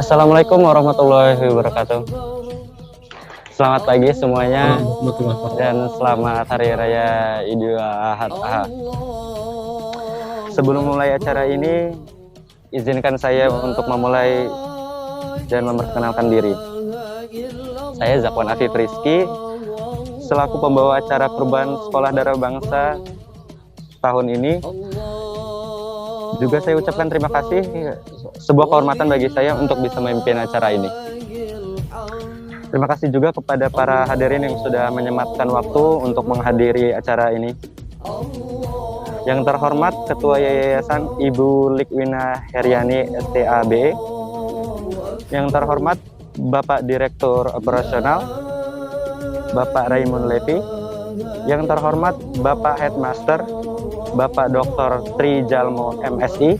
Assalamualaikum warahmatullahi wabarakatuh. Selamat pagi semuanya dan selamat Hari Raya Idul Adha. Sebelum mulai acara ini, izinkan saya untuk memulai dan memperkenalkan diri. Saya Zakwan Afif Rizky, selaku pembawa acara Kurban Sekolah Darah Bangsa tahun ini. Juga saya ucapkan terima kasih, sebuah kehormatan bagi saya untuk bisa memimpin acara ini. Terima kasih juga kepada para hadirin yang sudah menyempatkan waktu untuk menghadiri acara ini. Yang terhormat Ketua Yayasan Ibu Likwina Heriani STABE. Yang terhormat Bapak Direktur Operasional Bapak Raymond Levi. Yang terhormat Bapak Headmaster Bapak Dr. Tri Jalmo MSI.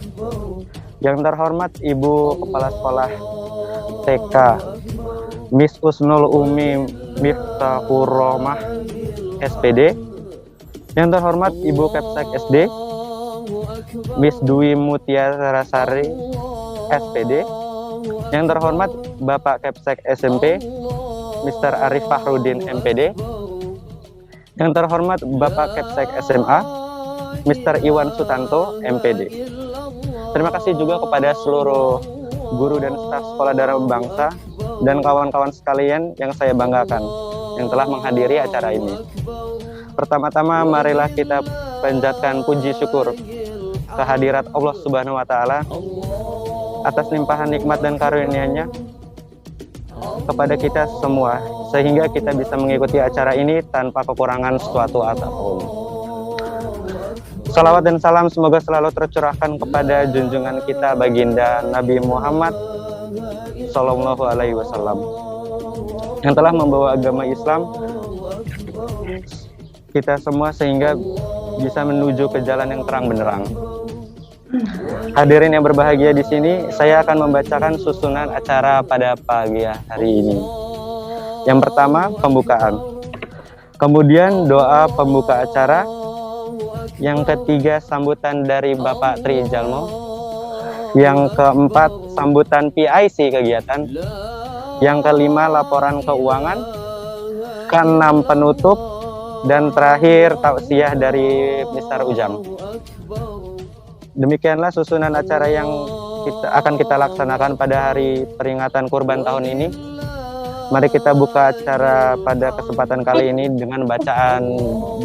Yang terhormat Ibu Kepala Sekolah TK Miss Usnul Umi Miftahur Rohmah SPD. Yang terhormat Ibu Kepsek SD Miss Dwi Mutiara Sari SPD. Yang terhormat Bapak Kepsek SMP Mr. Arif Fahrudin MPD. Yang terhormat Bapak Kepsek SMA Mr. Iwan Sutanto MPD. Terima kasih juga kepada seluruh guru dan staf Sekolah Darah Bangsa dan kawan-kawan sekalian yang saya banggakan yang telah menghadiri acara ini. Pertama-tama marilah kita panjatkan puji syukur kehadirat Allah Subhanahu wa taala atas limpahan nikmat dan karunia-Nya kepada kita semua sehingga kita bisa mengikuti acara ini tanpa kekurangan suatu apapun. Salawat dan salam semoga selalu tercurahkan kepada junjungan kita baginda Nabi Muhammad Sallallahu Alaihi Wasallam yang telah membawa agama Islam kita semua sehingga bisa menuju ke jalan yang terang benderang. Hadirin yang berbahagia di sini, saya akan membacakan susunan acara pada pagi hari ini. Yang pertama, pembukaan. Kemudian doa pembuka acara. Yang ketiga, sambutan dari Bapak Tri Jalmo. Yang keempat, sambutan PIC kegiatan. Yang kelima, laporan keuangan. Keenam, penutup. Dan terakhir, tausiah dari Mr. Ujang. Demikianlah susunan acara yang akan kita laksanakan pada hari peringatan Kurban tahun ini. Mari kita buka acara pada kesempatan kali ini dengan bacaan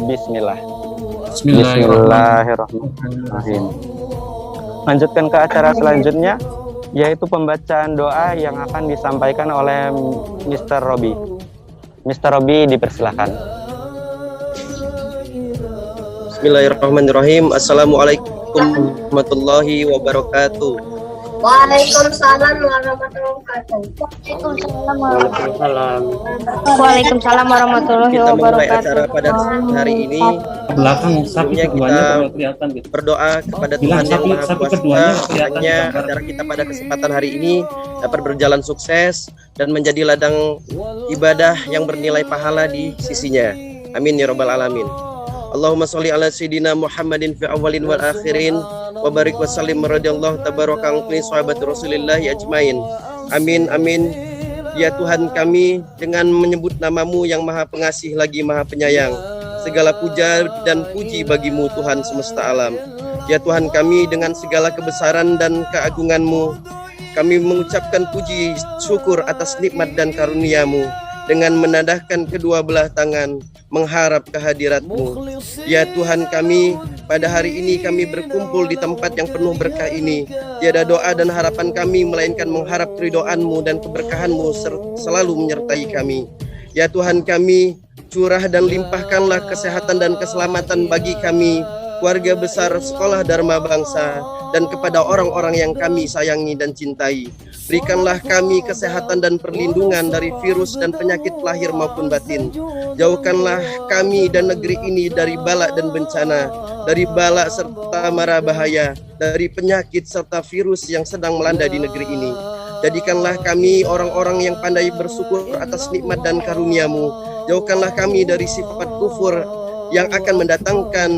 Bismillah. Bismillahirrahmanirrahim. Lanjutkan ke acara selanjutnya, yaitu pembacaan doa yang akan disampaikan oleh Mr. Robi. Mr. Robi dipersilahkan. Bismillahirrahmanirrahim. Assalamualaikum warahmatullahi wabarakatuh. Waalaikumsalam warahmatullahi wabarakatuh. Waalaikumsalam warahmatullahi Kita memulai wabarakatuh. acara pada hari ini. Sebelumnya kita berdoa kepada Tuhan Yang Maha Kuasa, kiranya acara kita pada kesempatan hari ini dapat berjalan sukses dan menjadi ladang ibadah yang bernilai pahala di sisinya. Amin ya rabbal alamin. Allahumma sholli ala sayyidina Muhammadin fi awalin wal akhirin wa barik wa sallim radhiyallahu tabaraka an sahabat Rasulillah ajmain. Amin amin. Ya Tuhan kami, dengan menyebut namamu yang maha pengasih lagi maha penyayang, segala puja dan puji bagimu Tuhan semesta alam. Ya Tuhan kami, dengan segala kebesaran dan keagunganmu, kami mengucapkan puji syukur atas nikmat dan karuniamu dengan menadahkan kedua belah tangan mengharap kehadirat-Mu. Ya Tuhan kami, pada hari ini kami berkumpul di tempat yang penuh berkah ini. Tiada doa dan harapan kami melainkan mengharap keridhaan-Mu dan keberkahan-Mu selalu menyertai kami. Ya Tuhan kami, curah dan limpahkanlah kesehatan dan keselamatan bagi kami, keluarga besar Sekolah Dharma Bangsa, dan kepada orang-orang yang kami sayangi dan cintai. Berikanlah kami kesehatan dan perlindungan dari virus dan penyakit lahir maupun batin. Jauhkanlah kami dan negeri ini dari bala dan bencana, dari bala serta mara bahaya, dari penyakit serta virus yang sedang melanda di negeri ini. Jadikanlah kami orang-orang yang pandai bersyukur atas nikmat dan karunia-Mu. Jauhkanlah kami dari sifat kufur yang akan mendatangkan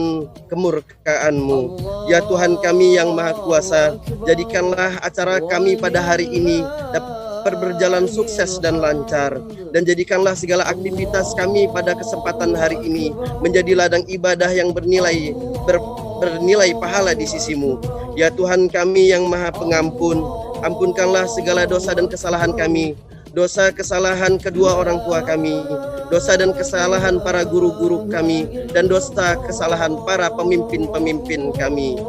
kemurkaan-Mu. Ya Tuhan kami yang Maha Kuasa, jadikanlah acara kami pada hari ini dapat berjalan sukses dan lancar, dan jadikanlah segala aktivitas kami pada kesempatan hari ini menjadi ladang ibadah yang bernilai pahala di sisimu. Ya Tuhan kami yang Maha Pengampun, ampunkanlah segala dosa dan kesalahan kami, dosa kesalahan kedua orang tua kami, dosa dan kesalahan para guru-guru kami, dan dosa kesalahan para pemimpin-pemimpin kami.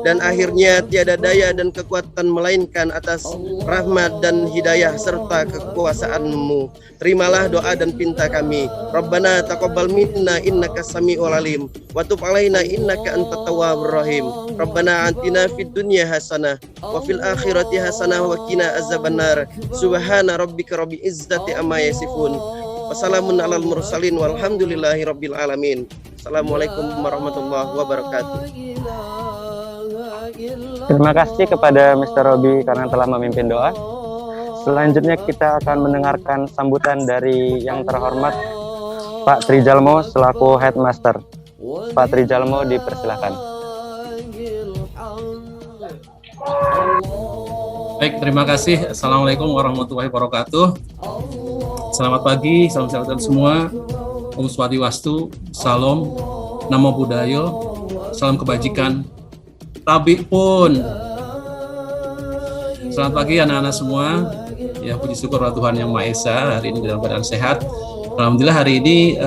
Dan akhirnya tiada daya dan kekuatan melainkan atas rahmat dan hidayah serta kekuasaan-Mu. Terimalah doa dan pinta kami. Rabbana taqabbal minna innaka sami'ul alim wa tub alaina innaka antat tawwabur rahim. Rabbana atina fid dunya hasanah wa fil akhirati hasanah wa qina azabannar. Subhana rabbika rabbil izzati amma yasifun. Wassalamun alal mursalin walhamdulillahi rabbil alamin. Assalamualaikum warahmatullahi wabarakatuh. Terima kasih kepada Mr. Robi karena telah memimpin doa. Selanjutnya kita akan mendengarkan sambutan dari yang terhormat Pak Trijalmo selaku Headmaster. Pak Trijalmo dipersilakan. Baik, terima kasih. Assalamualaikum warahmatullahi wabarakatuh. Selamat pagi, salam sejahtera semua. Om Swastiastu, Salam, Namo Buddhaya, salam kebajikan. Tabi pun. Selamat pagi anak-anak semua. Ya, puji syukur kepada Tuhan Yang Maha Esa, hari ini dalam keadaan sehat. Alhamdulillah hari ini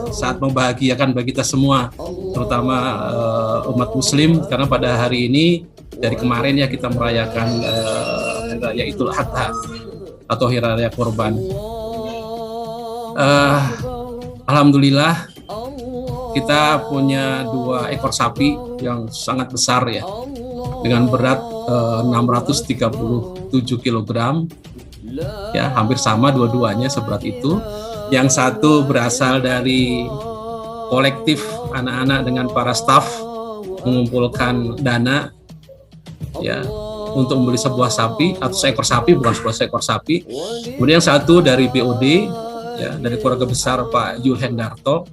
saat membahagiakan bagi kita semua, terutama umat Muslim, karena pada hari ini dari kemarin ya kita merayakan Raya Idul Adha atau Hari Raya Kurban. Alhamdulillah kita punya 2 ekor sapi yang sangat besar ya, dengan berat 637 kg ya, hampir sama dua-duanya seberat itu. Yang satu berasal dari kolektif anak-anak dengan para staf mengumpulkan dana ya untuk membeli sebuah sapi atau seekor sapi, bukan seekor sapi. Kemudian yang satu dari BOD ya, dari keluarga besar Pak Yul Hendarto,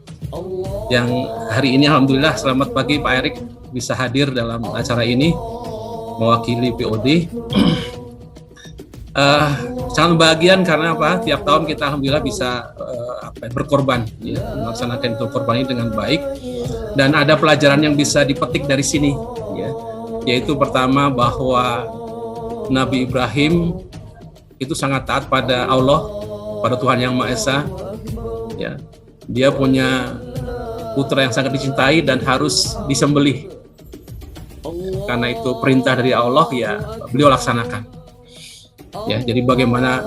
yang hari ini alhamdulillah selamat pagi Pak Erik bisa hadir dalam acara ini mewakili POD. Sangat bahagian karena apa? Tiap tahun kita alhamdulillah bisa berkorban ya, melaksanakan itu korban ini dengan baik, dan ada pelajaran yang bisa dipetik dari sini ya, yaitu pertama bahwa Nabi Ibrahim itu sangat taat pada Allah, pada Tuhan Yang Maha Esa ya. Dia punya putra yang sangat dicintai dan harus disembelih. Karena itu perintah dari Allah ya, beliau laksanakan. Ya, jadi bagaimana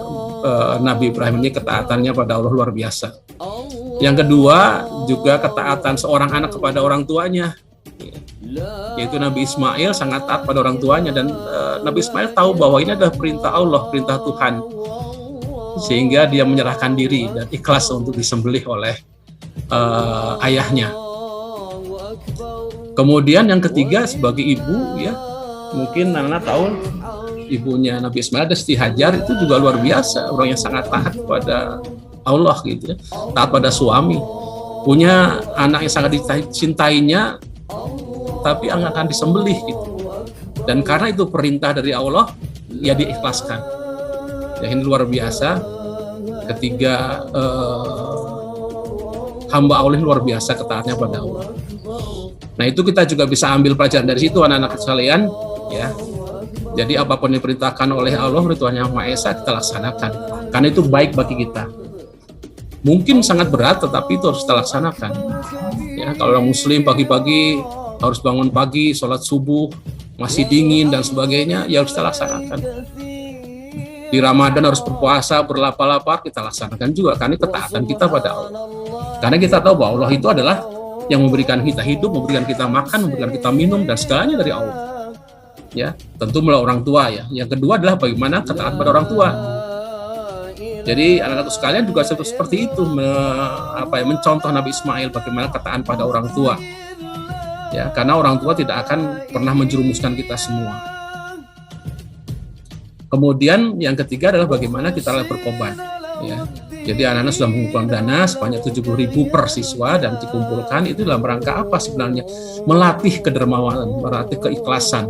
Nabi Ibrahim ini ketaatannya pada Allah luar biasa. Yang kedua juga ketaatan seorang anak kepada orang tuanya. Yaitu Nabi Ismail sangat taat pada orang tuanya, dan Nabi Ismail tahu bahwa ini adalah perintah Allah, perintah Tuhan. Sehingga dia menyerahkan diri dan ikhlas untuk disembelih oleh ayahnya. Kemudian yang ketiga sebagai ibu ya, mungkin Nana tahu ibunya Nabi Ismail ada Siti Hajar, itu juga luar biasa, orang yang sangat taat pada Allah gitu ya, taat pada suami, punya anak yang sangat dicintainya, tapi akan disembelih gitu. Dan karena itu perintah dari Allah, ya diikhlaskan. Ya, ini luar biasa. Ketiga hamba Allah luar biasa ketaatnya pada Allah. Nah, itu kita juga bisa ambil pelajaran dari situ anak-anak sekalian ya. Jadi apapun yang diperintahkan oleh Allah, Tuhan Yang Maha Esa, kita laksanakan. Karena itu baik bagi kita. Mungkin sangat berat, tetapi itu harus kita laksanakan. Ya, kalau orang Muslim pagi-pagi harus bangun pagi, sholat subuh, masih dingin dan sebagainya, ya harus kita laksanakan. Di Ramadan harus berpuasa, berlapar-lapar, kita laksanakan juga. Karena ketaatan kita pada Allah. Karena kita tahu bahwa Allah itu adalah yang memberikan kita hidup, memberikan kita makan, memberikan kita minum, dan segalanya dari Allah. Ya, tentu melalui orang tua ya. Yang kedua adalah bagaimana ketaatan pada orang tua. Jadi anak-anak sekalian juga seperti itu, mencontoh Nabi Ismail bagaimana ketaatan pada orang tua. Ya, karena orang tua tidak akan pernah menjerumuskan kita semua. Kemudian yang ketiga adalah bagaimana kita berkorban. Ya, jadi anak-anak sudah mengumpulkan dana sebanyak 70.000 per siswa dan dikumpulkan itu dalam rangka apa sebenarnya? Melatih kedermawanan, melatih keikhlasan.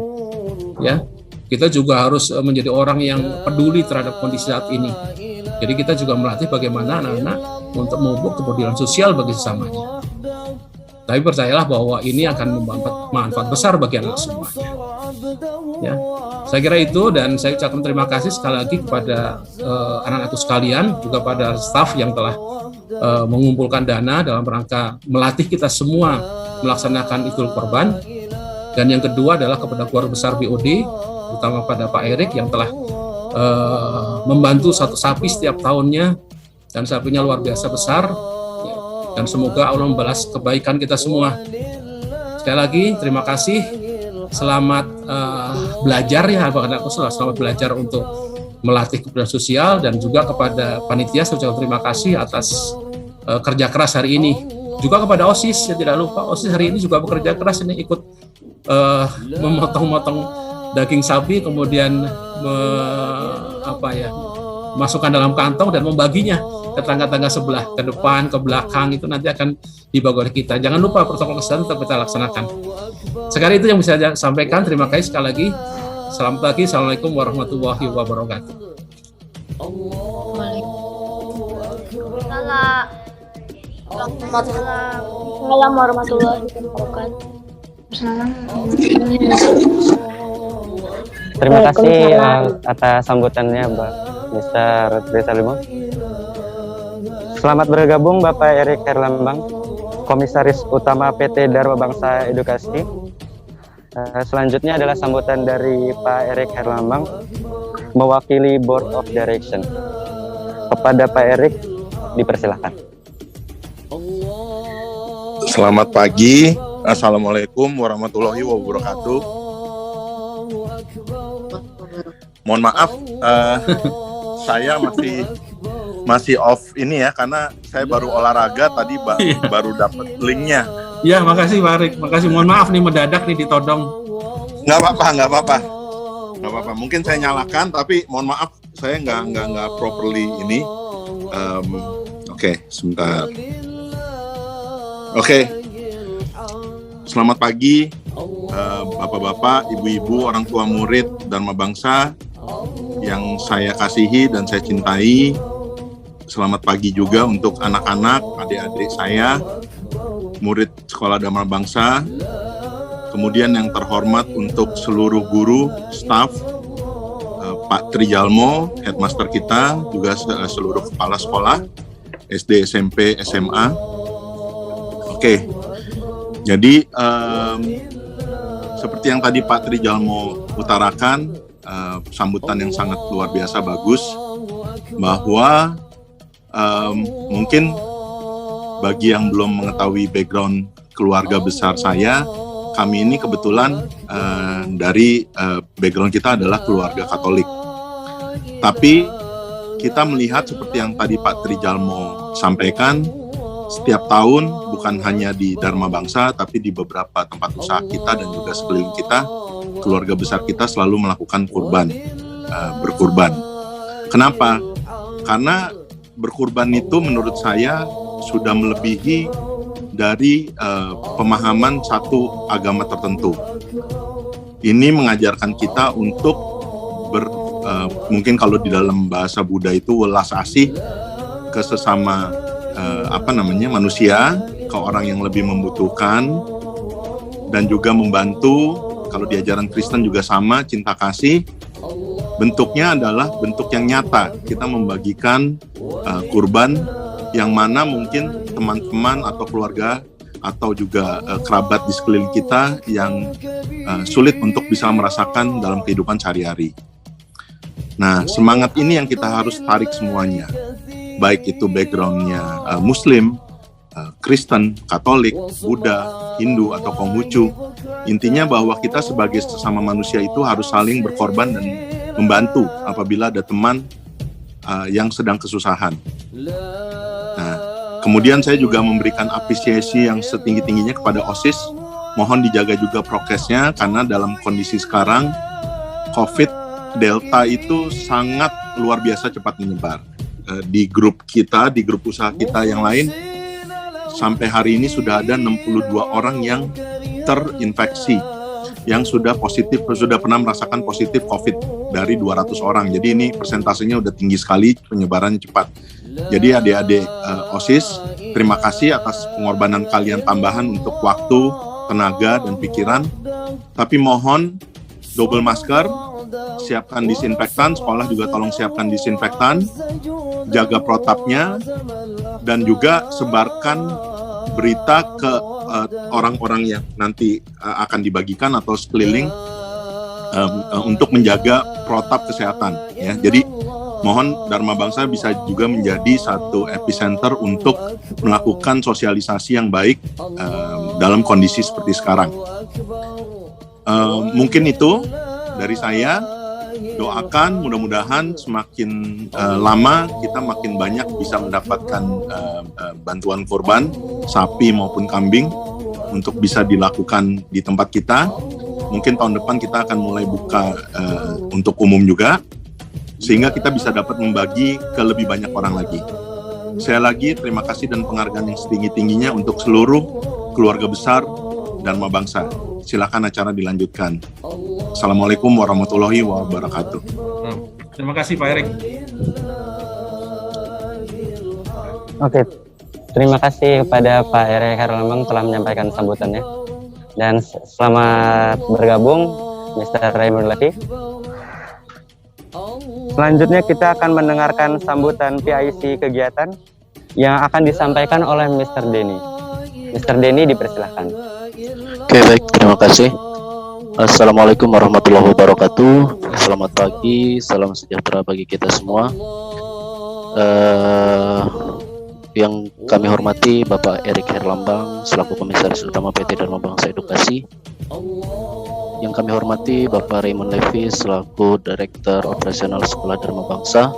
Ya, kita juga harus menjadi orang yang peduli terhadap kondisi saat ini. Jadi kita juga melatih bagaimana anak-anak untuk memupuk kepedulian sosial bagi sesamanya. Tapi percayalah bahwa ini akan membawa manfaat besar bagi anak semuanya. Ya, saya kira itu, dan saya ucapkan terima kasih sekali lagi kepada anak-anakku sekalian, juga pada staf yang telah mengumpulkan dana dalam rangka melatih kita semua melaksanakan Idul Kurban. Dan yang kedua adalah kepada keluarga besar BOD, terutama pada Pak Erik yang telah membantu satu sapi setiap tahunnya, dan sapinya luar biasa besar. Dan semoga Allah membalas kebaikan kita semua. Sekali lagi terima kasih, selamat belajar ya anak-anakku, selamat belajar untuk melatih kepedulian sosial, dan juga kepada panitia saya ucapkan terima kasih atas kerja keras hari ini. Juga kepada OSIS, ya tidak lupa OSIS hari ini juga bekerja keras ini, ikut memotong-motong daging sapi, kemudian masukkan dalam kantong dan membaginya ke tetangga-tetangga sebelah, ke depan, ke belakang, itu nanti akan dibagi oleh kita. Jangan lupa protokol kesehatan tetap kita laksanakan. Sekali itu yang bisa saya sampaikan. Terima kasih sekali lagi. Selamat pagi. Assalamualaikum warahmatullahi wabarakatuh. Waalaikumsalam warahmatullahi wabarakatuh. Terima kasih atas sambutannya, Mr. Reza Limo. Selamat bergabung Bapak Erik Herlambang, Komisaris Utama PT Dharma Bangsa Edukasi. Selanjutnya adalah sambutan dari Pak Erik Herlambang, mewakili Board of Direction. Kepada Pak Erik, dipersilakan. Selamat pagi, Assalamualaikum warahmatullahi wabarakatuh. Mohon maaf, saya masih off ini ya, karena saya baru olahraga tadi, baru dapat linknya. Ya, makasih Pak Erik, makasih. Mohon maaf nih mendadak nih ditodong. Nggak apa-apa. Mungkin saya nyalakan, tapi mohon maaf saya nggak properly ini. Oke, sebentar. Oke. Selamat pagi, bapak-bapak, ibu-ibu, orang tua murid Dharma Bangsa yang saya kasihi dan saya cintai. Selamat pagi juga untuk anak-anak, adik-adik saya, murid Sekolah Dharma Bangsa. Kemudian yang terhormat untuk seluruh guru, staf, Pak Trijalmo, headmaster kita, juga seluruh kepala sekolah, SD, SMP, SMA. Oke, jadi seperti yang tadi Pak Trijalmo utarakan, sambutan yang sangat luar biasa bagus, bahwa mungkin bagi yang belum mengetahui background keluarga besar saya, kami ini kebetulan dari background kita adalah keluarga Katolik. Tapi kita melihat seperti yang tadi Pak Trijalmo sampaikan, setiap tahun bukan hanya di Dharma Bangsa, tapi di beberapa tempat usaha kita dan juga sekeliling kita, keluarga besar kita selalu melakukan berkurban. Kenapa? Karena berkurban itu menurut saya sudah melebihi dari pemahaman satu agama tertentu. Ini mengajarkan kita untuk mungkin kalau di dalam bahasa Buddha itu welas asih ke sesama manusia, ke orang yang lebih membutuhkan, dan juga membantu. Kalau di ajaran Kristen juga sama, cinta kasih. Bentuknya adalah bentuk yang nyata. Kita membagikan kurban yang mana mungkin teman-teman atau keluarga atau juga kerabat di sekeliling kita yang sulit untuk bisa merasakan dalam kehidupan sehari-hari. Nah, semangat ini yang kita harus tarik semuanya. Baik itu backgroundnya Muslim, Kristen, Katolik, Buddha, Hindu, atau Konghucu. Intinya bahwa kita sebagai sesama manusia itu harus saling berkorban dan membantu apabila ada teman yang sedang kesusahan. Nah, kemudian saya juga memberikan apresiasi yang setinggi-tingginya kepada OSIS. Mohon dijaga juga prokesnya, karena dalam kondisi sekarang COVID Delta itu sangat luar biasa cepat menyebar. Di grup kita, di grup usaha kita yang lain, sampai hari ini sudah ada 62 orang yang terinfeksi. yang sudah pernah merasakan positif COVID dari 200 orang. Jadi ini persentasenya udah tinggi sekali, penyebarannya cepat. Jadi adik-adik OSIS, terima kasih atas pengorbanan kalian tambahan untuk waktu, tenaga, dan pikiran. Tapi mohon double masker, siapkan disinfektan, sekolah juga tolong siapkan disinfektan, jaga protapnya, dan juga sebarkan berita ke orang-orang yang nanti akan dibagikan atau sekeliling untuk menjaga protap kesehatan. Ya. Jadi mohon Dharma Bangsa bisa juga menjadi satu epicenter untuk melakukan sosialisasi yang baik dalam kondisi seperti sekarang. Mungkin itu dari saya. Doakan mudah-mudahan semakin lama kita makin banyak bisa mendapatkan bantuan kurban sapi maupun kambing untuk bisa dilakukan di tempat kita. Mungkin tahun depan kita akan mulai buka untuk umum juga, sehingga kita bisa dapat membagi ke lebih banyak orang lagi. Saya lagi terima kasih dan penghargaan yang setinggi-tingginya untuk seluruh keluarga besar Dharma Bangsa. Silakan acara dilanjutkan. Assalamualaikum warahmatullahi wabarakatuh. Terima kasih Pak Erik. Oke, terima kasih kepada Pak Erik Herlambang telah menyampaikan sambutannya. Dan selamat bergabung Mr. Raymond Latif. Selanjutnya kita akan mendengarkan sambutan PIC kegiatan yang akan disampaikan oleh Mr. Denny. Mr. Denny dipersilahkan. Oke, baik, terima kasih. Assalamualaikum warahmatullahi wabarakatuh. Selamat pagi, salam sejahtera bagi kita semua. Yang kami hormati Bapak Erik Herlambang selaku Komisaris Utama PT Dharma Bangsa Edukasi. Yang kami hormati Bapak Raymond Levis selaku Direktur Operasional Sekolah Dharma Bangsa.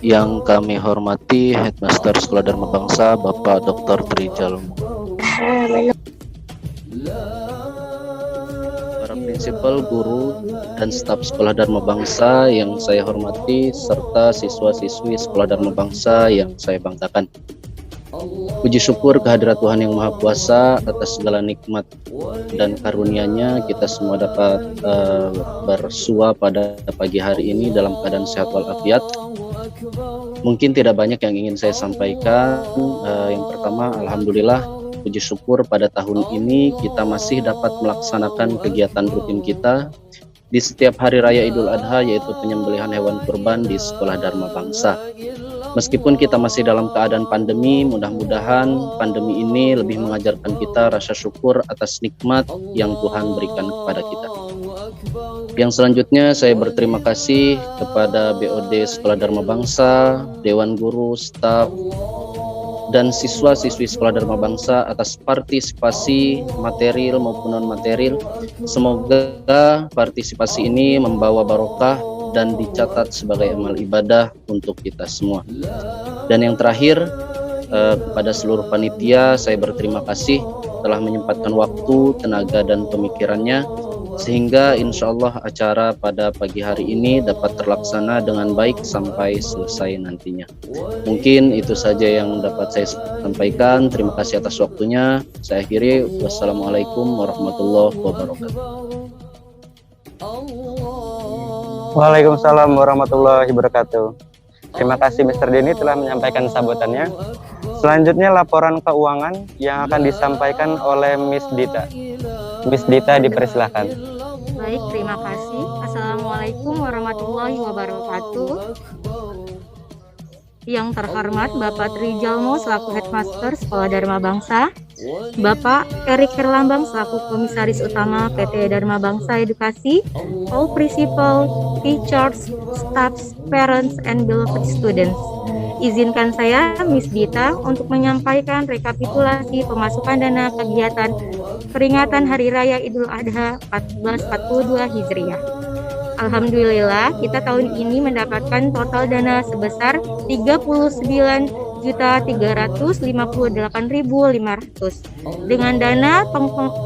Yang kami hormati Headmaster Sekolah Dharma Bangsa Bapak Dr. Trijal. Para prinsipal, guru, dan staf Sekolah Dharma Bangsa yang saya hormati, serta siswa-siswi Sekolah Dharma Bangsa yang saya banggakan. Puji syukur kehadirat Tuhan Yang Maha Kuasa atas segala nikmat dan karunia-Nya kita semua dapat bersua pada pagi hari ini dalam keadaan sehat walafiat. Mungkin tidak banyak yang ingin saya sampaikan. Yang pertama, alhamdulillah, puji syukur pada tahun ini kita masih dapat melaksanakan kegiatan rutin kita di setiap hari raya Idul Adha, yaitu penyembelihan hewan kurban di Sekolah Dharma Bangsa. Meskipun kita masih dalam keadaan pandemi, mudah-mudahan pandemi ini lebih mengajarkan kita rasa syukur atas nikmat yang Tuhan berikan kepada kita. Yang selanjutnya saya berterima kasih kepada BOD Sekolah Dharma Bangsa, Dewan Guru, staf, dan siswa-siswi Sekolah Dharma Bangsa atas partisipasi material maupun non-material. Semoga partisipasi ini membawa barokah dan dicatat sebagai amal ibadah untuk kita semua. Dan yang terakhir, kepada seluruh panitia saya berterima kasih telah menyempatkan waktu, tenaga, dan pemikirannya sehingga insya Allah acara pada pagi hari ini dapat terlaksana dengan baik sampai selesai nantinya. Mungkin itu saja yang dapat saya sampaikan. Terima kasih atas waktunya. Saya akhiri. Wassalamualaikum warahmatullahi wabarakatuh. Waalaikumsalam warahmatullahi wabarakatuh. Terima kasih Mr. Denny telah menyampaikan sambutannya. Selanjutnya laporan keuangan yang akan disampaikan oleh Miss Dita. Miss Dita dipersilahkan. Baik, terima kasih. Assalamualaikum warahmatullahi wabarakatuh. Yang terhormat Bapak Trijalmo selaku Headmaster Sekolah Dharma Bangsa, Bapak Erik Herlambang selaku Komisaris Utama PT Dharma Bangsa Edukasi, all principal, teachers, staffs, parents, and beloved students. Izinkan saya, Miss Dita, untuk menyampaikan rekapitulasi pemasukan dana kegiatan peringatan Hari Raya Idul Adha 1442 Hijriah. Alhamdulillah, kita tahun ini mendapatkan total dana sebesar 39.358.500 dengan dana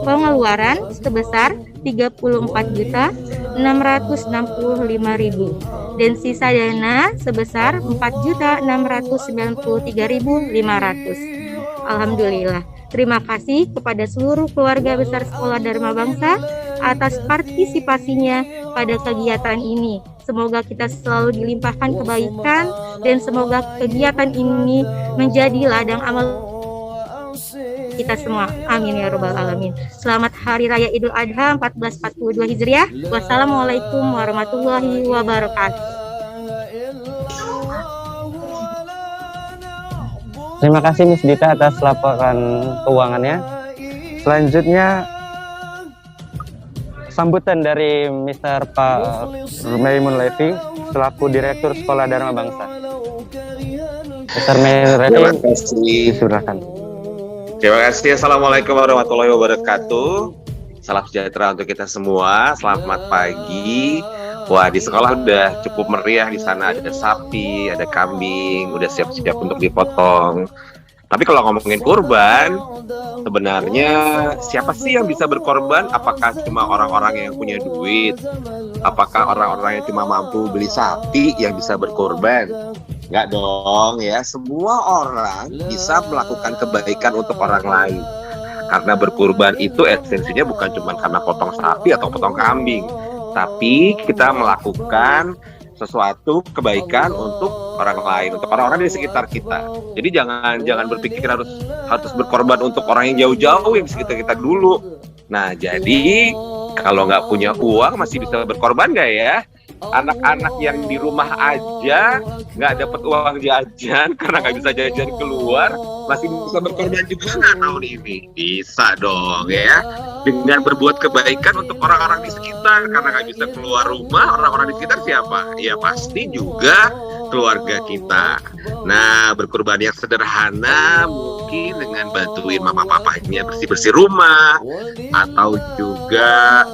pengeluaran sebesar 34.665.000 dan sisa dana sebesar 4.693.500. Alhamdulillah. Terima kasih kepada seluruh keluarga besar Sekolah Dharma Bangsa atas partisipasinya pada kegiatan ini. Semoga kita selalu dilimpahkan kebaikan dan semoga kegiatan ini menjadi ladang amal kita semua. Amin ya robbal alamin. Selamat Hari Raya Idul Adha 1442 Hijriah. Wassalamualaikum warahmatullahi wabarakatuh. Terima kasih Miss Dita atas laporan keuangannya. Selanjutnya sambutan dari Mr. Pak Maimun Levi selaku Direktur Sekolah Dharma Bangsa. Mr. Maimun Levi, terima kasih. silakan. Terima kasih. Assalamualaikum warahmatullahi wabarakatuh. Salam sejahtera untuk kita semua. Selamat pagi. Wah, di sekolah udah cukup meriah di sana. Ada sapi, ada kambing, udah siap-siap untuk dipotong. Tapi kalau ngomongin kurban, sebenarnya siapa sih yang bisa berkorban? Apakah cuma orang-orang yang punya duit? Apakah orang-orang yang cuma mampu beli sapi yang bisa berkorban? Enggak dong ya, semua orang bisa melakukan kebaikan untuk orang lain. Karena berkurban itu esensinya bukan cuma karena potong sapi atau potong kambing, tapi kita melakukan sesuatu kebaikan untuk orang lain, untuk orang-orang di sekitar kita. Jadi jangan berpikir harus berkorban untuk orang yang jauh-jauh yang di sekitar kita dulu. Nah, jadi kalau nggak punya uang masih bisa berkorban nggak ya? Anak-anak yang di rumah aja nggak dapat uang jajan karena nggak bisa jajan keluar, masih bisa berkorban juga nggak tahun ini? Bisa dong ya, dengan berbuat kebaikan untuk orang-orang di sekitar. Karena nggak bisa keluar rumah, orang-orang di sekitar siapa? Ya pasti juga keluarga kita. Nah, berkorban yang sederhana mungkin dengan bantuin mama papanya bersih-bersih rumah, atau juga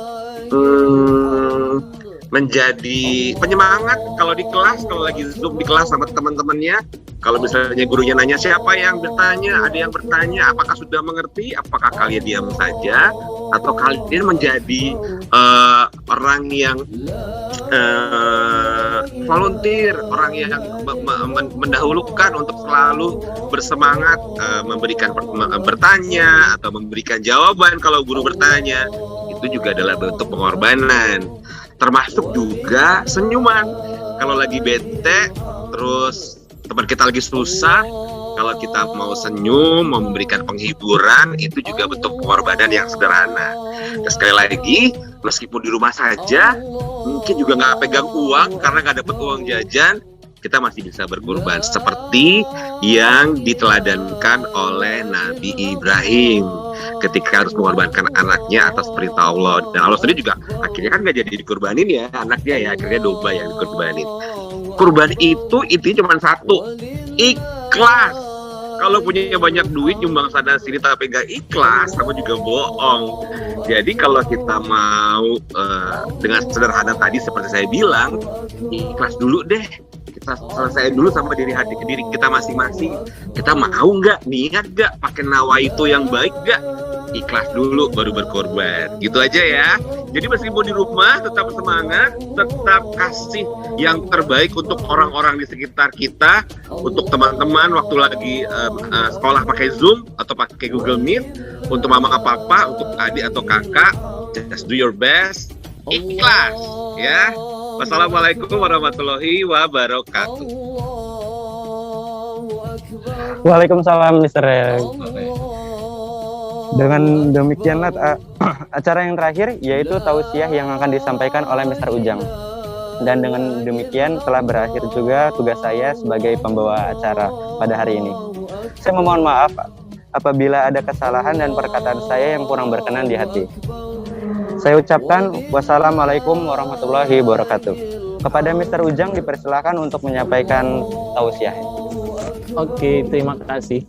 menjadi penyemangat kalau di kelas, kalau lagi Zoom di kelas sama teman-temannya. Kalau misalnya gurunya nanya siapa yang bertanya, ada yang bertanya apakah sudah mengerti, apakah kalian diam saja atau kalian menjadi orang yang volunteer, orang yang mendahulukan untuk selalu bersemangat memberikan bertanya atau memberikan jawaban kalau guru bertanya. Itu juga adalah bentuk pengorbanan. Termasuk juga senyuman. Kalau lagi bete, terus teman kita lagi susah, kalau kita mau senyum, mau memberikan penghiburan, itu juga bentuk pengorbanan yang sederhana. Dan sekali lagi, meskipun di rumah saja, mungkin juga nggak pegang uang karena nggak dapat uang jajan, kita masih bisa berkorban seperti yang diteladankan oleh Nabi Ibrahim ketika harus mengorbankan anaknya atas perintah Allah. Dan Allah sendiri juga akhirnya kan nggak jadi dikorbanin ya anaknya ya, akhirnya domba yang dikorbanin. Kurban itu intinya cuma satu, ikhlas. Kalau punya banyak duit nyumbang sana sini tapi nggak ikhlas, sama juga bohong. Jadi kalau kita mau dengan sederhana tadi seperti saya bilang, ikhlas dulu deh. Kita selesai dulu sama diri kita masing-masing. Kita mau nggak, niat nggak, pakai nawaitu yang baik nggak, ikhlas dulu baru berkorban. Gitu aja ya. Jadi meskipun di rumah tetap semangat, tetap kasih yang terbaik untuk orang-orang di sekitar kita, untuk teman-teman waktu lagi sekolah pakai Zoom atau pakai Google Meet, untuk mama atau papa, untuk adik atau kakak, just do your best, ikhlas ya. Wassalamualaikum warahmatullahi wabarakatuh. Waalaikumsalam Mr. Dengan demikianlah acara yang terakhir yaitu tausiah yang akan disampaikan oleh Mr. Ujang. Dan dengan demikian telah berakhir juga tugas saya sebagai pembawa acara pada hari ini. Saya memohon maaf apabila ada kesalahan dan perkataan saya yang kurang berkenan di hati. Saya ucapkan wassalamualaikum warahmatullahi wabarakatuh. Kepada Mr. Ujang dipersilakan untuk menyampaikan tausiah. Oke, terima kasih.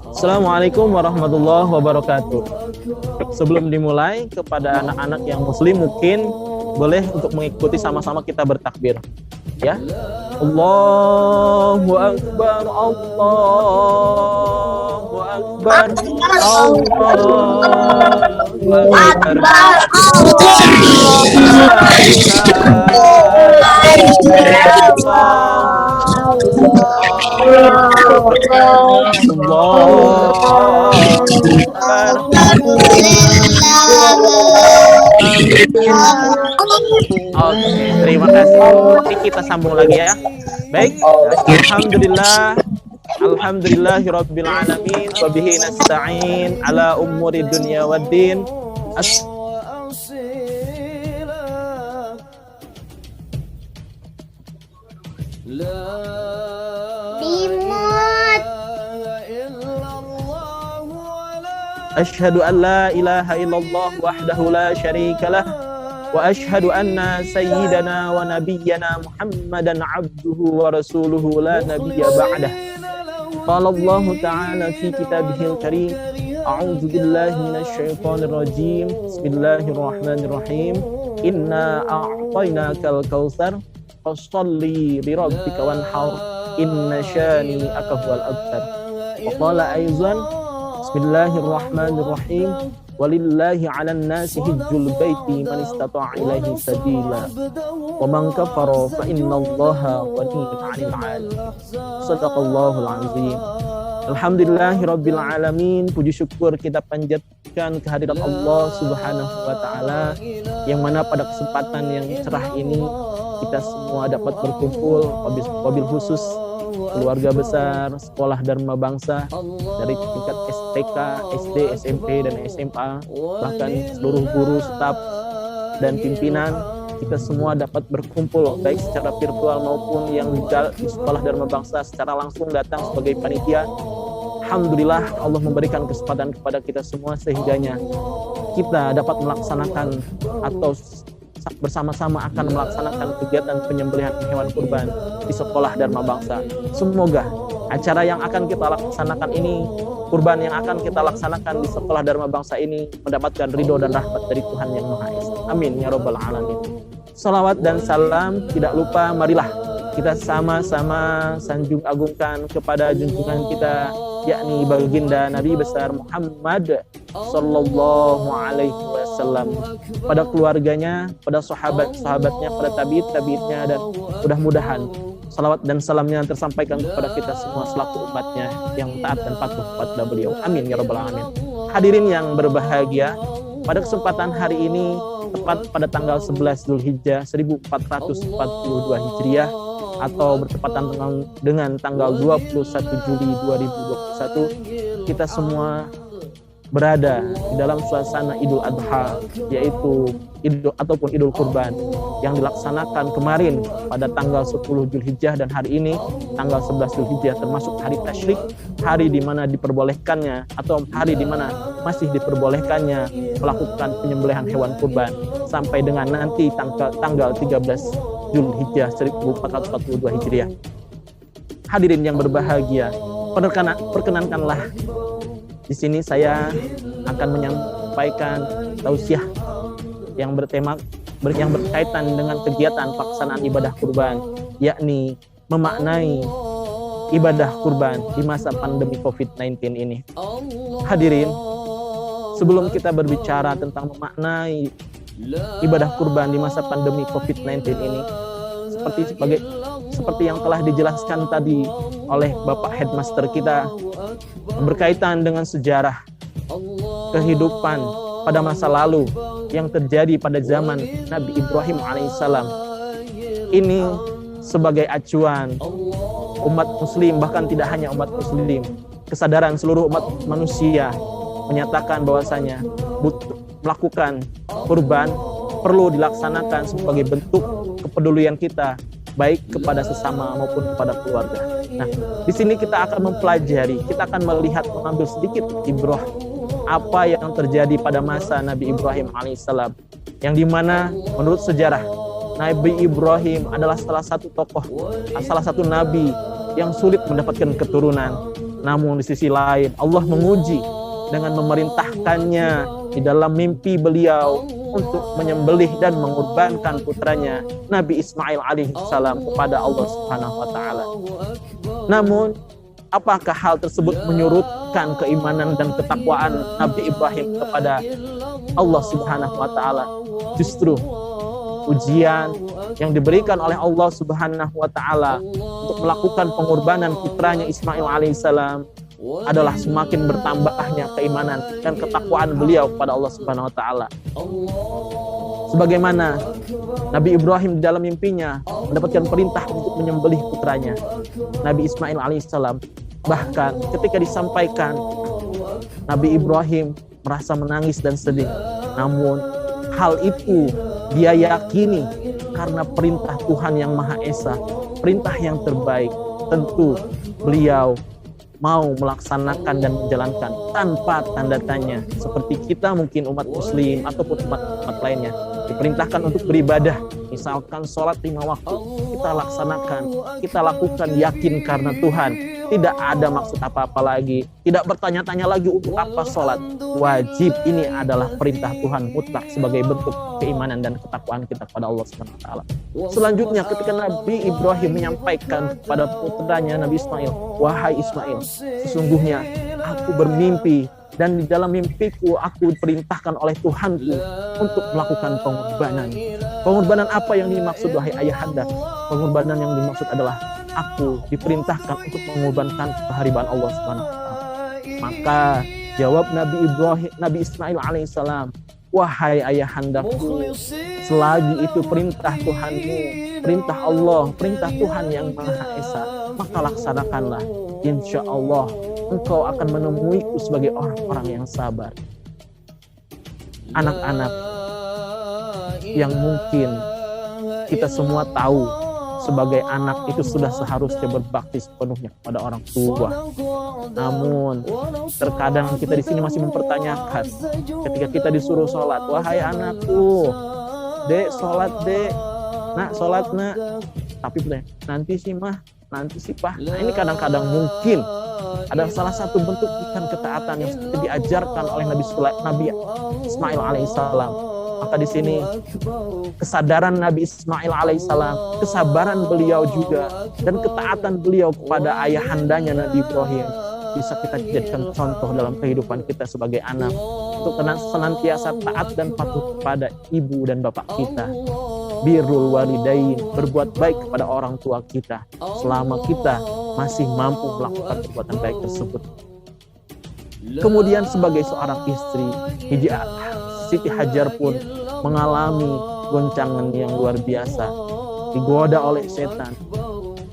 Assalamualaikum warahmatullahi wabarakatuh. Sebelum dimulai, kepada anak-anak yang muslim mungkin boleh untuk mengikuti sama-sama kita bertakbir. Ya. Allahu Akbar, Allahu Akbar, Allahu Akbar. Oke, terima kasih. Nanti kita sambung lagi ya. Baik, Alhamdulillahirabbil alamin wa bihi nasta'in ala umuri dunya waddin. Asyhadu an la ilaha illallah wahdahu la syarikalah wa asyhadu anna sayyidana wa nabiyyana Muhammadan abduhu wa rasuluhu la nabiyya ba'dah. Qala Allah ta'ala fi kitabihil karim, a'udzu billahi minasy syaithanir rajim. Bismillahirrahmanirrahim. Inna a'tainakal kautsar fasholli li rabbika wanhar inna syani'aka huwal abtar. Wa qala aidan Bismillahirrahmanirrahim. Walillahi 'alan nasi hajjul baiti man istata'a ilaihi sabila. Wa man kafara fa innallaha ghaniyyun 'anil 'alamin. Shadaqallahul 'azim. Alhamdulillahirabbil alamin. Puji syukur kita panjatkan kehadirat Allah Subhanahu wa taala yang mana pada kesempatan yang cerah ini kita semua dapat berkumpul, wabil khusus keluarga besar Sekolah Dharma Bangsa dari tingkat STK, SD, SMP, dan SMA, bahkan seluruh guru, staf, dan pimpinan, kita semua dapat berkumpul baik secara virtual maupun yang di Sekolah Dharma Bangsa secara langsung datang sebagai panitia. Alhamdulillah Allah memberikan kesempatan kepada kita semua sehingganya kita dapat melaksanakan atau bersama-sama akan melaksanakan kegiatan penyembelihan hewan kurban di Sekolah Dharma Bangsa. Semoga acara yang akan kita laksanakan ini, kurban yang akan kita laksanakan di Sekolah Dharma Bangsa ini mendapatkan ridho dan rahmat dari Tuhan Yang Maha Esa. Amin ya rabbal alamin. Salawat dan salam tidak lupa marilah kita sama-sama sanjung agungkan kepada junjungan kita, yakni baginda Nabi besar Muhammad sallallahu alaihi wasallam, pada keluarganya, pada sahabat-sahabatnya, pada tabi'it-tabi'itnya, dan mudah-mudahan salawat dan salamnya tersampaikan kepada kita semua selaku umatnya yang taat dan patuh kepada beliau. Amin ya rabbal alamin. Hadirin yang berbahagia, pada kesempatan hari ini tepat pada tanggal 11 Zulhijjah 1442 Hijriah atau bertepatan dengan tanggal 21 Juli 2021, kita semua berada di dalam suasana Idul Adha, yaitu Idul Kurban yang dilaksanakan kemarin pada tanggal 10 Zulhijjah, dan hari ini tanggal 11 Zulhijjah termasuk hari tasyrik, hari di mana diperbolehkannya atau hari di mana masih diperbolehkannya melakukan penyembelihan hewan kurban sampai dengan nanti tanggal 13 Zulhijjah 1442 Hijriah. Hadirin yang berbahagia, perkenankanlah di sini saya akan menyampaikan tausiah yang berkaitan dengan kegiatan pelaksanaan ibadah kurban, yakni memaknai ibadah kurban di masa pandemi COVID-19 ini. Hadirin, sebelum kita berbicara tentang memaknai ibadah kurban di masa pandemi COVID-19 ini, seperti yang telah dijelaskan tadi oleh Bapak Headmaster kita berkaitan dengan sejarah kehidupan pada masa lalu yang terjadi pada zaman Nabi Ibrahim alaihissalam. Ini sebagai acuan umat muslim, bahkan tidak hanya umat muslim, kesadaran seluruh umat manusia menyatakan bahwasanya melakukan kurban perlu dilaksanakan sebagai bentuk kepedulian kita baik kepada sesama maupun kepada keluarga. Nah, di sini kita akan mempelajari, kita akan melihat, mengambil sedikit ibrah apa yang terjadi pada masa Nabi Ibrahim alaihissalam, yang dimana menurut sejarah Nabi Ibrahim adalah salah satu tokoh, salah satu nabi yang sulit mendapatkan keturunan. Namun di sisi lain Allah menguji dengan memerintahkannya di dalam mimpi beliau untuk menyembelih dan mengorbankan putranya Nabi Ismail alaihissalam kepada Allah Subhanahu wa taala. Namun apakah hal tersebut menyurutkan keimanan dan ketakwaan Nabi Ibrahim kepada Allah Subhanahu wa taala? Justru ujian yang diberikan oleh Allah Subhanahu wa taala untuk melakukan pengorbanan putranya Ismail alaihissalam adalah semakin bertambahnya keimanan dan ketakwaan beliau kepada Allah Subhanahu wa taala. Sebagaimana Nabi Ibrahim di dalam mimpinya mendapatkan perintah untuk menyembelih putranya Nabi Ismail alaihissalam. Bahkan ketika disampaikan, Nabi Ibrahim merasa menangis dan sedih. Namun hal itu dia yakini karena perintah Tuhan yang Maha Esa, perintah yang terbaik. Tentu beliau mau melaksanakan dan menjalankan tanpa tanda tanya. Seperti kita mungkin umat muslim ataupun umat lainnya diperintahkan untuk beribadah, misalkan sholat 5 waktu, kita laksanakan, kita lakukan yakin karena Tuhan, tidak ada maksud apa-apa lagi, tidak bertanya-tanya lagi untuk apa sholat. Wajib, ini adalah perintah Tuhan mutlak sebagai bentuk keimanan dan ketakwaan kita kepada Allah Subhanahu wa taala. Selanjutnya ketika Nabi Ibrahim menyampaikan kepada putranya Nabi Ismail, wahai Ismail, sesungguhnya aku bermimpi dan di dalam mimpiku aku diperintahkan oleh Tuhanku untuk melakukan pengorbanan. Pengorbanan apa yang dimaksud wahai ayahanda? Pengorbanan yang dimaksud adalah aku diperintahkan untuk mengorbankan keharibaan Allah Subhanahu wa taala. Maka jawab Nabi Ismail alaihissalam, wahai ayahandaku, selagi itu perintah Tuhanmu, perintah Allah, perintah Tuhan yang Maha Esa, maka laksanakanlah. Insya Allah engkau akan menemuiku sebagai orang-orang yang sabar. Anak-anak yang mungkin kita semua tahu sebagai anak itu sudah seharusnya berbakti sepenuhnya kepada orang tua. Namun terkadang kita di sini masih mempertanyakan ketika kita disuruh sholat, wahai anakku, dek sholat dek, nak sholat nak, tapi nanti sih mah, nanti sih pak. Nah ini kadang-kadang mungkin ada salah satu bentuk ikan ketaatan yang seperti diajarkan oleh Nabi Ismail alaihissalam. Maka di sini kesadaran Nabi Ismail alaihissalam, kesabaran beliau juga, dan ketaatan beliau kepada ayahandanya Nabi Ibrahim bisa kita jadikan contoh dalam kehidupan kita sebagai anak untuk senantiasa taat dan patuh kepada ibu dan bapak kita. Birrul walidain, berbuat baik kepada orang tua kita selama kita masih mampu melakukan perbuatan baik tersebut. Kemudian sebagai seorang istri, Siti Hajar pun mengalami goncangan yang luar biasa, digoda oleh setan,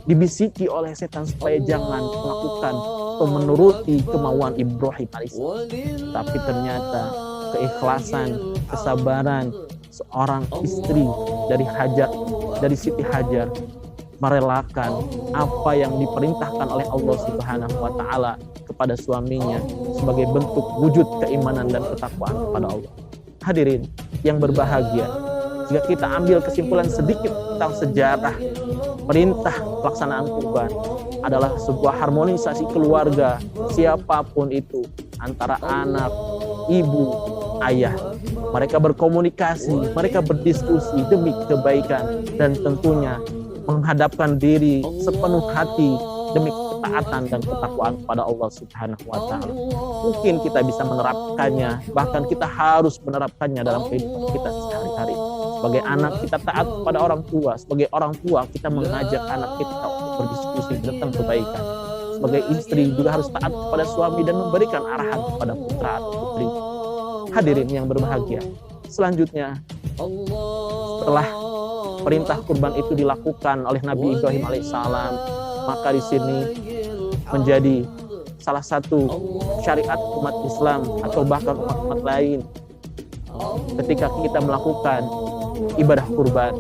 dibisiki oleh setan supaya jangan melakukan atau menuruti kemauan Ibrahim alaihissalam. Tapi ternyata keikhlasan, kesabaran seorang istri dari Siti Hajar merelakan apa yang diperintahkan oleh Allah Subhanahu wa taala kepada suaminya sebagai bentuk wujud keimanan dan ketakwaan kepada Allah. Hadirin yang berbahagia, jika kita ambil kesimpulan sedikit tentang sejarah perintah pelaksanaan kurban adalah sebuah harmonisasi keluarga siapapun itu, antara anak, ibu, ayah. Mereka berkomunikasi, mereka berdiskusi demi kebaikan dan tentunya menghadapkan diri sepenuh hati demi ketaatan dan ketakwaan kepada Allah Subhanahu wa taala. Mungkin kita bisa menerapkannya, bahkan kita harus menerapkannya dalam kehidupan kita sehari-hari. Sebagai anak kita taat kepada orang tua, sebagai orang tua kita mengajak anak kita untuk berdiskusi tentang kebaikan. Sebagai istri juga harus taat kepada suami dan memberikan arahan kepada putra atau putri. Hadirin yang berbahagia, selanjutnya setelah perintah kurban itu dilakukan oleh Nabi Ibrahim alaihissalam, maka di sini menjadi salah satu syariat umat Islam atau bahkan umat-umat lain ketika kita melakukan ibadah kurban,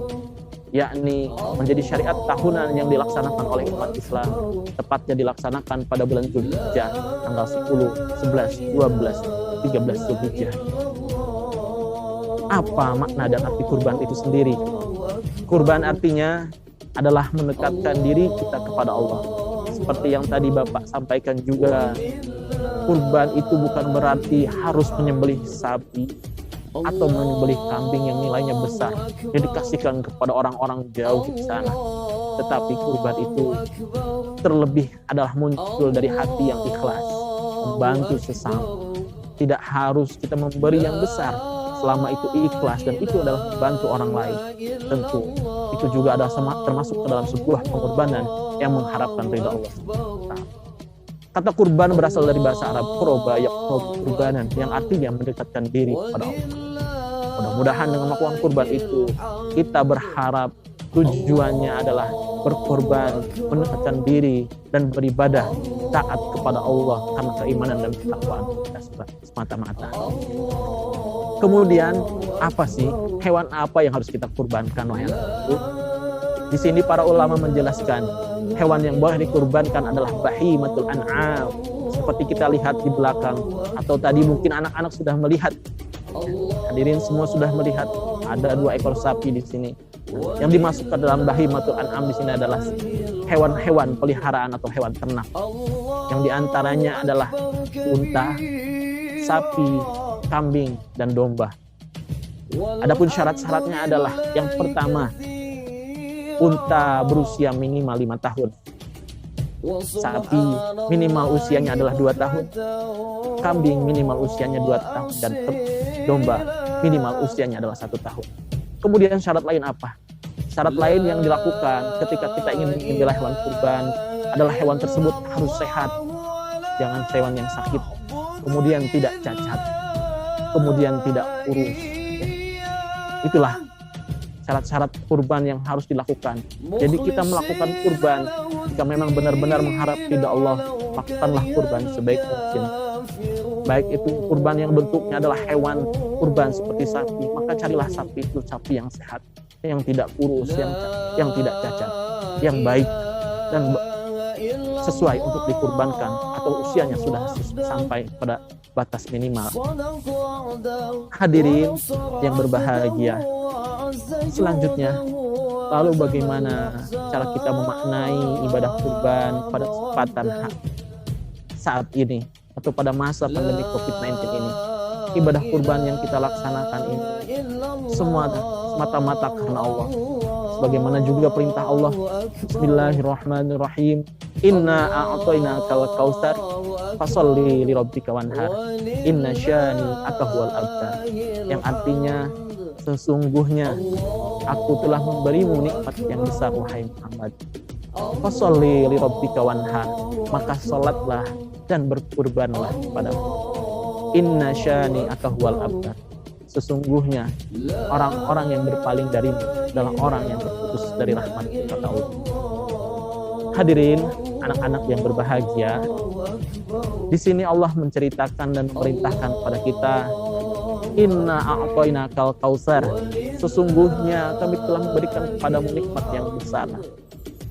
yakni menjadi syariat tahunan yang dilaksanakan oleh umat Islam, tepatnya dilaksanakan pada bulan Dzulhijjah tanggal 10, 11, 12, 13 Dzulhijjah. Apa makna dan arti kurban itu sendiri? Kurban artinya adalah mendekatkan diri kita kepada Allah. Seperti yang tadi Bapak sampaikan juga, kurban itu bukan berarti harus menyembelih sapi atau menyembelih kambing yang nilainya besar yang dikasihkan kepada orang-orang jauh di sana. Tetapi kurban itu terlebih adalah muncul dari hati yang ikhlas, membantu sesama. Tidak harus kita memberi yang besar selama itu ikhlas dan itu adalah membantu orang lain. Tentu itu juga adalah termasuk ke dalam sebuah pengorbanan yang mengharapkan ridha Allah. Kata kurban berasal dari bahasa Arab qurba, kurbanan, yang artinya mendekatkan diri kepada Allah. Mudah-mudahan dengan melakukan kurban itu kita berharap tujuannya adalah berkorban, mendekatkan diri dan beribadah taat kepada Allah karena keimanan dan ketakwaan kita semata-mata. Kemudian apa sih hewan apa yang harus kita kurbankan wahai anak-anakku? Di sini para ulama menjelaskan hewan yang boleh dikurbankan adalah bahimatul an'am. Seperti kita lihat di belakang atau tadi mungkin anak-anak sudah melihat. Hadirin semua sudah melihat ada 2 ekor sapi di sini. Yang dimasukkan dalam bahimatul an'am di sini adalah hewan-hewan peliharaan atau hewan ternak. Yang diantaranya adalah unta, sapi, kambing, dan domba. Adapun syarat-syaratnya adalah yang pertama, unta berusia minimal 5 tahun. Sapi minimal usianya adalah 2 tahun. Kambing minimal usianya 2 tahun. Dan domba minimal usianya adalah 1 tahun. Kemudian syarat lain apa? Syarat lain yang dilakukan ketika kita ingin menyembelih hewan kurban adalah hewan tersebut harus sehat. Jangan hewan yang sakit. Kemudian tidak cacat. Kemudian tidak kurus. Itulah syarat-syarat kurban yang harus dilakukan. Jadi kita melakukan kurban jika memang benar-benar mengharap ridha Allah, lakukanlah kurban sebaik mungkin. Baik itu kurban yang bentuknya adalah hewan kurban seperti sapi, maka carilah sapi itu sapi yang sehat, yang tidak kurus, yang tidak cacat, yang baik dan sesuai untuk dikurbankan atau usianya sudah sampai pada batas minimal. Hadirin yang berbahagia, selanjutnya, lalu bagaimana cara kita memaknai ibadah kurban pada kesempatan saat ini atau pada masa pandemi COVID-19 ini? Ibadah kurban yang kita laksanakan ini semua semata-mata karena Allah. Sebagaimana juga perintah Allah, Bismillahirrahmanirrahim, Inna a'tainakal kautsar fasholli lirabbika wanhar inna syani'aka huwal abtar. Yang artinya sesungguhnya aku telah memberimu nikmat yang besar wahai Muhammad. Fasholli lirabbika wanhar, maka salatlah dan berkurbanlah kepadamu. Inna syani'aka huwal abtar. Sesungguhnya orang-orang yang berpaling darimu adalah orang yang terputus dari rahmat kata Allah. Hadirin anak-anak yang berbahagia, di sini Allah menceritakan dan memerintahkan kepada kita, Inna a'tainakal kautsar. Sesungguhnya kami telah memberikan kepadamu nikmat yang besar.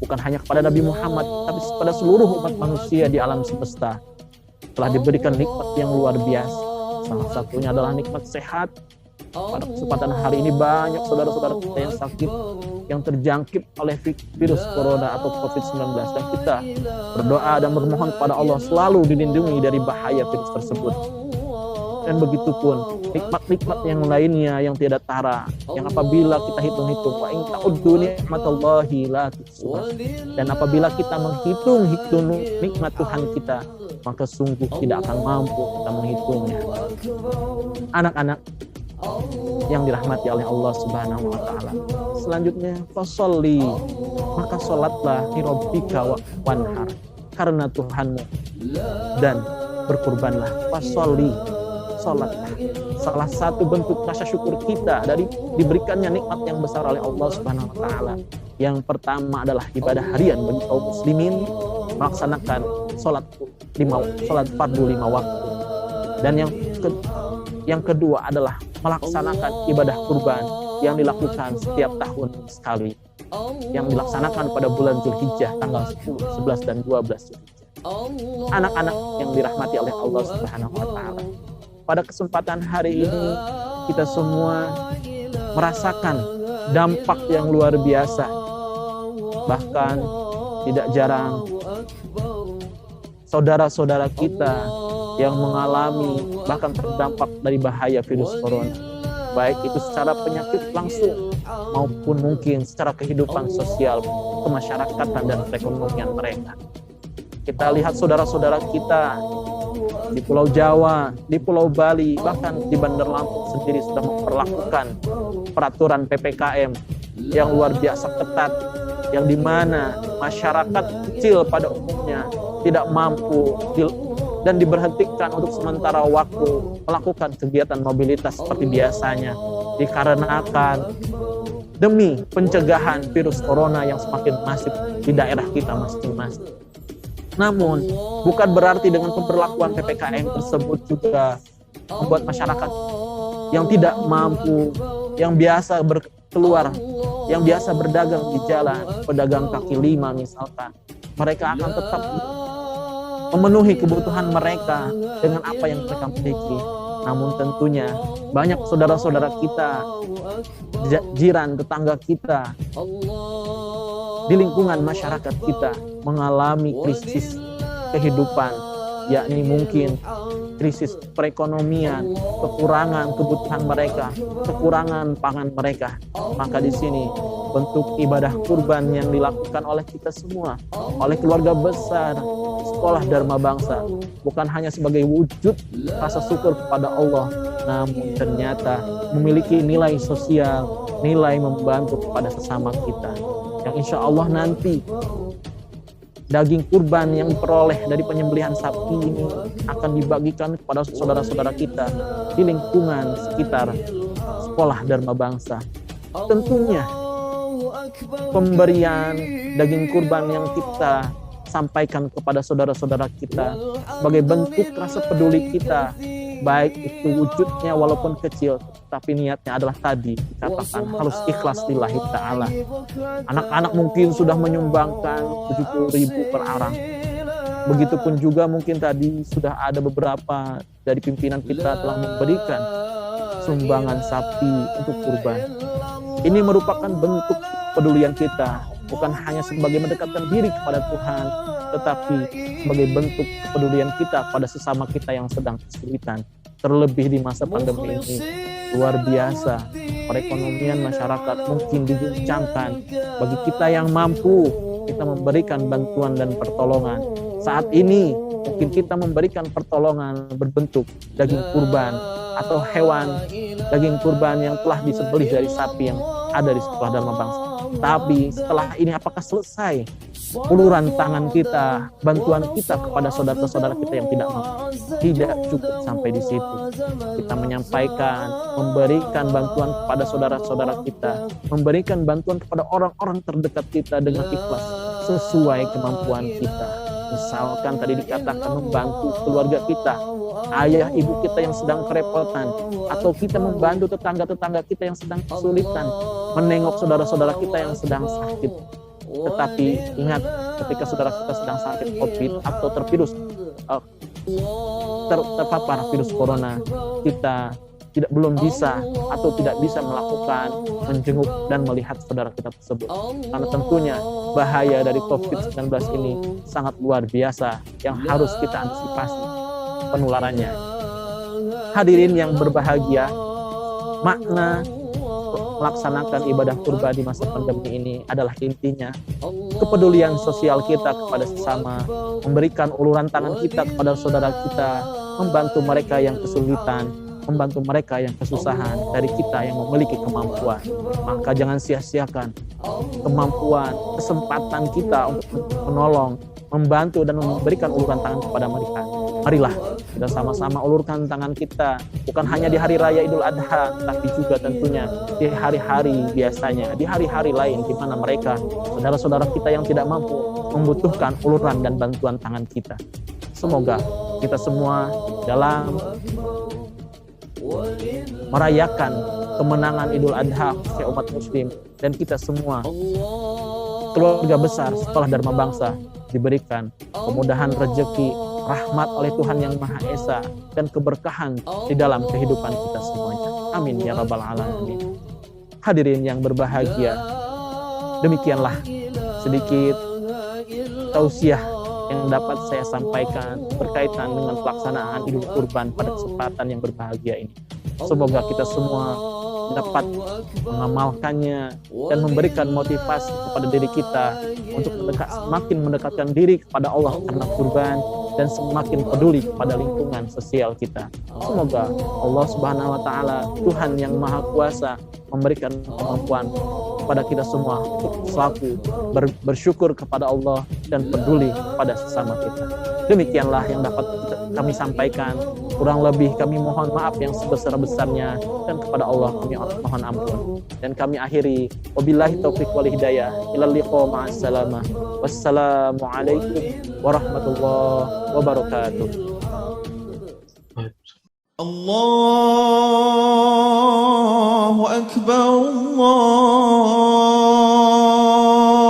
Bukan hanya kepada Nabi Muhammad, tapi kepada seluruh umat manusia di alam semesta. Telah diberikan nikmat yang luar biasa. Salah satunya adalah nikmat sehat. Pada kesempatan hari ini banyak saudara-saudara kita yang sakit, yang terjangkit oleh virus corona atau COVID-19, dan kita berdoa dan bermohon kepada Allah selalu dilindungi dari bahaya virus tersebut. Dan begitu pun nikmat-nikmat yang lainnya yang tidak tara, yang apabila kita hitung-hitung, wa in ta'uddu ni'matallahi la tuhsuha, dan apabila kita menghitung nikmat Tuhan kita, maka sungguh tidak akan mampu kita menghitungnya. Anak-anak yang dirahmati oleh Allah Subhanahu wa taala. Selanjutnya, fasholli, maka salatlah li rabbika wanhar, karena Tuhanmu, dan berkurbanlah. Fasholli, salatlah. Salah satu bentuk rasa syukur kita dari diberikannya nikmat yang besar oleh Allah Subhanahu wa taala. Yang pertama adalah ibadah harian bagi kaum muslimin, melaksanakan salat fardu 5 waktu. Dan yang kedua adalah melaksanakan ibadah kurban yang dilakukan setiap tahun sekali, yang dilaksanakan pada bulan Zulhijjah tanggal 10, 11, dan 12 Zulhijjah. Anak-anak yang dirahmati oleh Allah Subhanahu wa taala, pada kesempatan hari ini kita semua merasakan dampak yang luar biasa. Bahkan tidak jarang saudara-saudara kita yang mengalami bahkan terdampak dari bahaya virus corona, baik itu secara penyakit langsung maupun mungkin secara kehidupan sosial, kemasyarakatan, dan perekonomian mereka. Kita lihat saudara-saudara kita di Pulau Jawa, di Pulau Bali, bahkan di Bandar Lampung sendiri sudah memperlakukan peraturan PPKM yang luar biasa ketat, yang dimana masyarakat kecil pada umumnya tidak mampu dan diberhentikan untuk sementara waktu melakukan kegiatan mobilitas seperti biasanya. dikarenakan demi pencegahan virus corona yang semakin masif di daerah kita masing-masing. Namun, bukan berarti dengan pemberlakuan PPKM tersebut juga membuat masyarakat yang tidak mampu, yang biasa keluar, yang biasa berdagang di jalan, pedagang kaki lima misalkan, mereka akan tetap memenuhi kebutuhan mereka dengan apa yang mereka miliki. Namun tentunya banyak saudara-saudara kita, jiran, tetangga kita, di lingkungan masyarakat kita mengalami krisis kehidupan, yakni mungkin krisis perekonomian, kekurangan kebutuhan mereka, kekurangan pangan mereka. Maka di sini bentuk ibadah kurban yang dilakukan oleh kita semua, oleh keluarga besar Sekolah Dharma Bangsa, bukan hanya sebagai wujud rasa syukur kepada Allah, namun ternyata memiliki nilai sosial, nilai membantu kepada sesama kita. Yang insya Allah nanti daging kurban yang diperoleh dari penyembelihan sapi ini akan dibagikan kepada saudara-saudara kita di lingkungan sekitar Sekolah Dharma Bangsa. Tentunya pemberian daging kurban yang kita sampaikan kepada saudara-saudara kita sebagai bentuk rasa peduli kita, baik itu wujudnya walaupun kecil, tapi niatnya adalah tadi dikatakan harus ikhlas lillahi ta'ala. Anak-anak mungkin sudah menyumbangkan 70.000 per orang. Begitupun juga mungkin tadi sudah ada beberapa dari pimpinan kita telah memberikan sumbangan sapi untuk kurban. Ini merupakan bentuk pedulian kita, bukan hanya sebagai mendekatkan diri kepada Tuhan, tetapi sebagai bentuk kepedulian kita pada sesama kita yang sedang kesulitan. Terlebih di masa pandemi ini, luar biasa perekonomian masyarakat mungkin diguncangkan. Bagi kita yang mampu, kita memberikan bantuan dan pertolongan. Saat ini mungkin kita memberikan pertolongan berbentuk daging kurban atau hewan daging kurban yang telah disembelih dari sapi yang ada di Sekolah Dharma Bangsa. Tapi setelah ini apakah selesai uluran tangan kita, bantuan kita kepada saudara-saudara kita yang tidak mampu? Tidak cukup sampai di situ. Kita menyampaikan, memberikan bantuan kepada saudara-saudara kita, memberikan bantuan kepada orang-orang terdekat kita dengan ikhlas sesuai kemampuan kita. Misalkan tadi dikatakan membantu keluarga kita, ayah ibu kita yang sedang kerepotan, atau kita membantu tetangga-tetangga kita yang sedang kesulitan, menengok saudara-saudara kita yang sedang sakit. Tetapi ingat, ketika saudara kita sedang sakit COVID atau terpapar virus corona, kita belum bisa atau tidak bisa melakukan menjenguk dan melihat saudara kita tersebut. Karena tentunya bahaya dari COVID-19 ini sangat luar biasa yang harus kita antisipasi penularannya. Hadirin yang berbahagia, makna melaksanakan ibadah kurban di masa pandemi ini adalah intinya kepedulian sosial kita kepada sesama, memberikan uluran tangan kita kepada saudara kita, membantu mereka yang kesulitan, membantu mereka yang kesusahan dari kita yang memiliki kemampuan. Maka jangan sia-siakan kemampuan, kesempatan kita untuk menolong, membantu dan memberikan uluran tangan kepada mereka. Marilah kita sama-sama ulurkan tangan kita, bukan hanya di hari raya Idul Adha, tapi juga tentunya di hari-hari biasanya, di hari-hari lain di mana mereka, saudara-saudara kita yang tidak mampu, membutuhkan uluran dan bantuan tangan kita. Semoga kita semua dalam merayakan kemenangan Idul Adha khususnya umat muslim, dan kita semua keluarga besar Sekolah Dharma Bangsa diberikan kemudahan rezeki, rahmat oleh Tuhan Yang Maha Esa, dan keberkahan di dalam kehidupan kita semuanya. Amin ya rabbal alamin. Hadirin yang berbahagia, demikianlah sedikit tausiah yang dapat saya sampaikan berkaitan dengan pelaksanaan Idul Kurban pada kesempatan yang berbahagia ini. Semoga kita semua dapat mengamalkannya dan memberikan motivasi kepada diri kita untuk semakin mendekatkan diri kepada Allah karena kurban, dan semakin peduli kepada lingkungan sosial kita. Semoga Allah Subhanahu wa Ta'ala, Tuhan yang Maha Kuasa, memberikan kemampuan kepada kita semua untuk selalu bersyukur kepada Allah dan peduli pada sesama kita. Demikianlah yang dapat kami sampaikan. Kurang lebih kami mohon maaf yang sebesar-besarnya, dan kepada Allah kami mohon ampun. Dan kami akhiri, wabillahi taufiq wal hidayah, ilal liqa ma'assalamah. Wassalamualaikum warahmatullahi wabarakatuh. Allahu Akbar,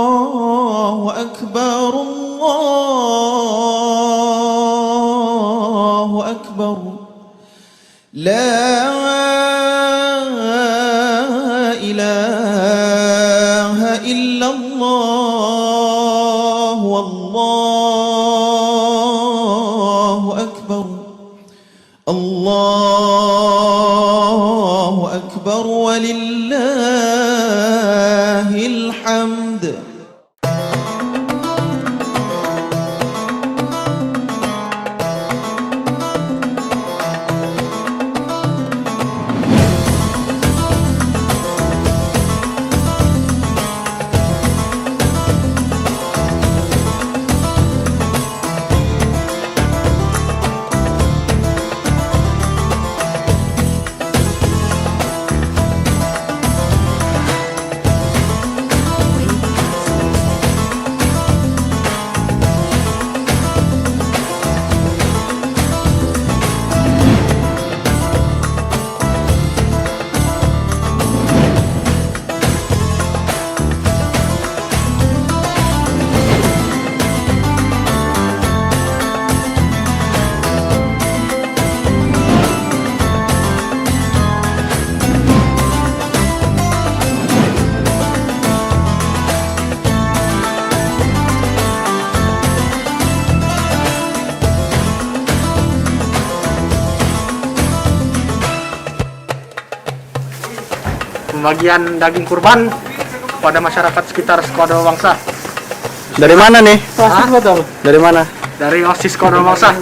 Allahu Akbar, Allahu Akbar. La ilaha illallah, wallahu akbar. Allahu akbar walillahil hamd. Pembagian daging kurban pada masyarakat sekitar Sekolah Bangsa. Dari mana nih? Hah? Dari mana? Dari OSIS Sekolah Bangsa.